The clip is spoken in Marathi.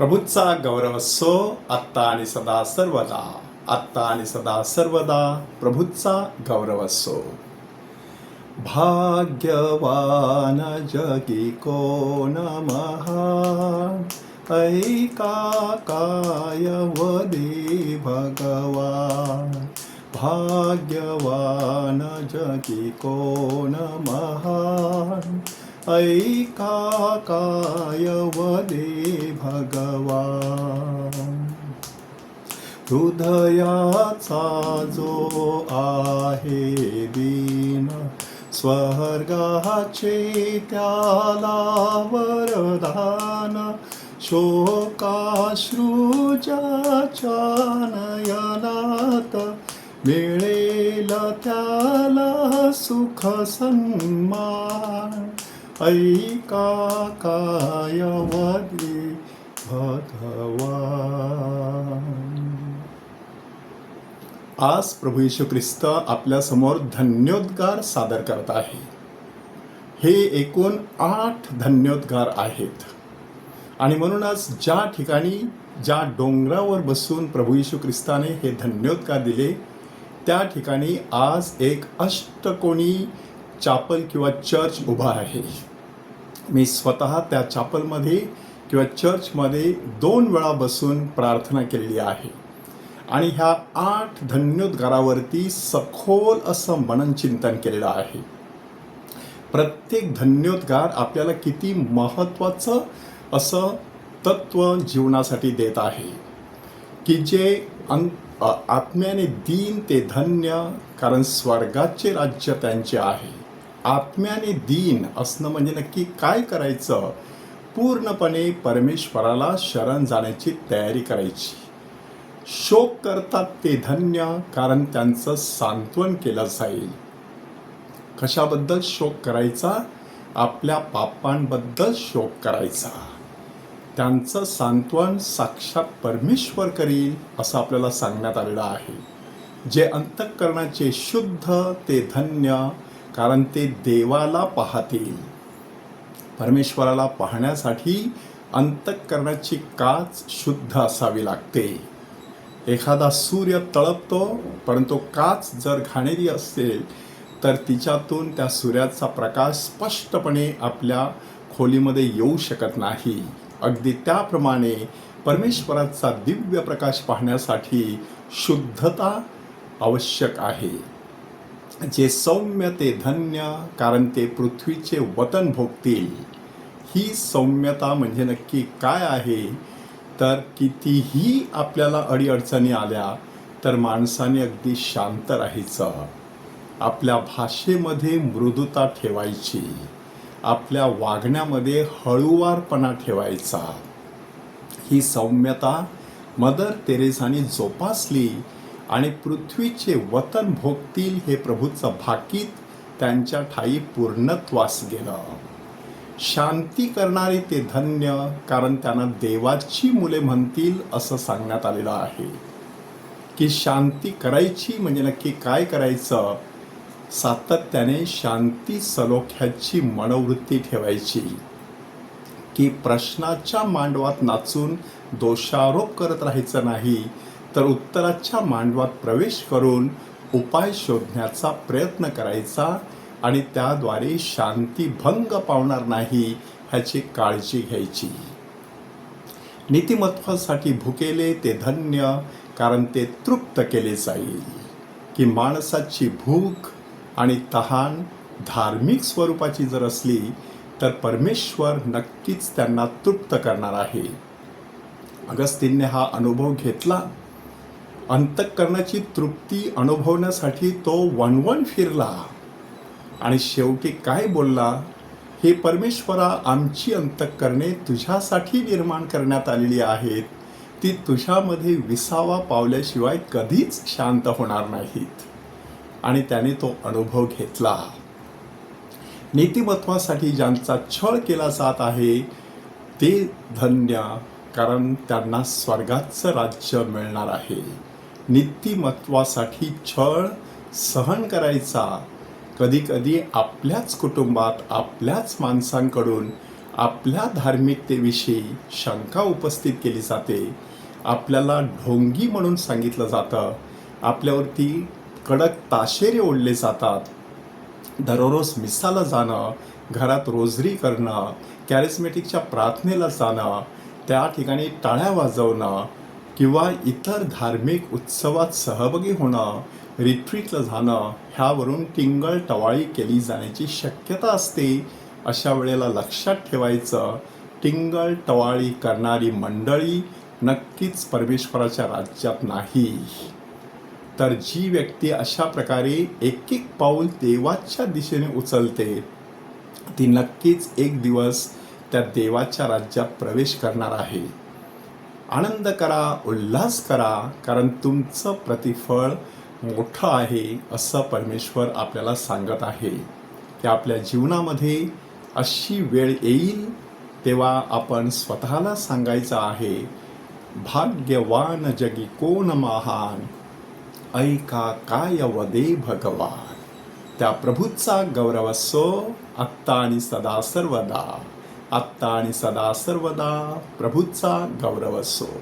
प्रभूचा गौरव असो आत्ता आणि सदा सर्वदा. आत्ता आणि सदा सर्वदा प्रभूचा गौरव असो. भाग्यवान जगी कोण महान, ऐका काय वदे भगवान. भाग्यवान जगी कोण महान, ऐका काय वदे भगवान. हृदयाचा जो आहे दीन, स्वर्गाचे त्याला वरदान. शोकाश्रू ज्याच्या नयनात, मिळेल त्याला सुख सन्मान. ऐका काय वदे भगवान. आज प्रभू येशू ख्रिस्त आपल्या समोर धन्योद्गार सादर करत आहे. हे एकूण 8 धन्योद्गार आहेत. आणि म्हणूनच ज्या ठिकाणी ज्या डोंगरावर बसून प्रभू येशू ख्रिस्ताने हे धन्योद्गार दिले, त्या ठिकाणी आज एक अष्टकोनी चॅपल किंवा चर्च उभा आहे. मी स्वतः त्या चॅपलमध्ये किंवा चर्चमध्ये 2 वेळा बसून प्रार्थना केलेली आहे. आणि ह्या 8 धन्योद्गारावरती सखोल असं मननचिंतन केलेलं आहे. प्रत्येक धन्योद्गार आपल्याला किती महत्त्वाचं असं तत्व जीवनासाठी देत आहे, की जे आत्म्याने दीन ते धन्य, कारण स्वर्गाचे राज्य त्यांचे आहे. आत्म्याने दीन असणं म्हणजे नक्की काय करायचं? पूर्णपणे परमेश्वराला शरण जाण्याची तयारी करायची. शोक करतात ते धन्य, कारण त्यांचं सांत्वन केलं जाईल. कशाबद्दल शोक करायचा? आपल्या पापांबद्दल शोक करायचा. त्यांचं सांत्वन साक्षात परमेश्वर करील असं आपल्याला सांगण्यात आलेलं आहे. जे अंतःकरणाचे शुद्ध ते धन्य, कारण ते देवाला पाहतील. परमेश्वराला पाहण्यासाठी अंतःकरणाची काच शुद्ध असावी लागते. एखादा सूर्य तळपतो, परंतु काच जर घाणेरी असेल तर तिच्यातून त्या सूर्याचा प्रकाश स्पष्टपणे आपल्या खोलीमध्ये येऊ शकत नाही. अगदी त्याप्रमाणे परमेश्वराचा दिव्य प्रकाश पाहण्यासाठी शुद्धता आवश्यक आहे. जे सौम्य ते धन्य, कारण ते पृथ्वीचे वतन भोगतील. ही सौम्यता म्हणजे नक्की काय आहे? तर कितीही आपल्याला अडीअडचणी आल्या तर माणसाने अगदी शांत राहायचं. आपल्या भाषेमध्ये मृदुता ठेवायची. आपल्या वागण्यामध्ये हळूवारपणा ठेवायचा. ही सौम्यता मदर तेरेसाने जोपासली आणि पृथ्वीचे वतन भोगतील हे प्रभूचं भाकीत त्यांच्या ठाई पूर्णत्वास गेलं. शांती करणारे ते धन्य, कारण त्यांना देवाची मुले म्हणतील असं सांगण्यात आलेलं आहे. की शांती करायची म्हणजे नक्की काय करायचं? सातत्याने शांती सलोख्याची मनोवृत्ती ठेवायची. की प्रश्नाच्या मांडवात नाचून दोषारोप करत राहायचं नाही, तर उत्तराच्या मांडवात प्रवेश करून उपाय शोधण्याचा प्रयत्न करायचा आणि त्याद्वारे शांती भंग पावणार नाही ह्याची काळजी घ्यायची. नीतिमत्वासाठी भुकेले ते धन्य, कारण ते तृप्त केले जाईल. की माणसाची भूक आणि तहान धार्मिक स्वरूपाची जर असली तर परमेश्वर नक्कीच त्यांना तृप्त करणार आहे. अगस्तीनने हा अनुभव घेतला. अंतःकरणाची तृप्ती अनुभवण्यासाठी तो वणवण फिरला आणि शेवटी काय बोलला? हे परमेश्वरा, आमची अंतःकरणे तुझ्यासाठी निर्माण करण्यात आलेली आहेत. ती तुझ्यामध्ये विसावा पावल्याशिवाय कधीच शांत होणार नाहीत. आणि त्याने तो अनुभव घेतला. नीतिमत्वासाठी ज्यांचा छळ केला जात आहे ते धन्य, कारण त्यांना स्वर्गाचं राज्य मिळणार आहे. नीतिमत्वासाठी छळ सहन करायचा, कधी कधी आपल्याच कुटुंबात आपल्याच माणसांकडून आपल्या धार्मिकतेविषयी शंका उपस्थित केली जाते, आपल्याला ढोंगी म्हणून सांगितलं जातं, आपल्यावरती कडक ताशेरे ओढले जातात. दररोज मिसाला जाणं, घरात रोजरी करणं, कॅरिस्मेटिकच्या प्रार्थनेला जाणं, त्या ठिकाणी टाळ्या वाजवणं किंवा इतर धार्मिक उत्सवात सहभागी होणं, रिट्रीटला जाणं, ह्यावरून टिंगल-टवाळी केली जाण्याची शक्यता असते. अशा वेळेला लक्षात ठेवायचं, टिंगल-टवाळी करणारी मंडळी नक्कीच परमेश्वराच्या राज्यात नाही. तर जी व्यक्ती अशा प्रकारे एक एक पाऊल देवाच्या दिशेने उचलते, ती नक्कीच एक दिवस त्या देवाच्या राज्यात प्रवेश करणार आहे. आनंद करा, उल्हास करा, कारण तुमचं प्रतिफळ मोठं आहे, असं परमेश्वर आपल्याला सांगत आहे. की आपल्या जीवनामध्ये अशी वेळ येईल तेव्हा आपण स्वतःला सांगायचं आहे, भाग्यवान जगी कोण महान, ऐका काय वदे भगवान. त्या प्रभूचा गौरव असो, आत्ता आणि सदा सर्वदा. आत्ता आणि सदा सर्वदा प्रभूचा गौरव असो.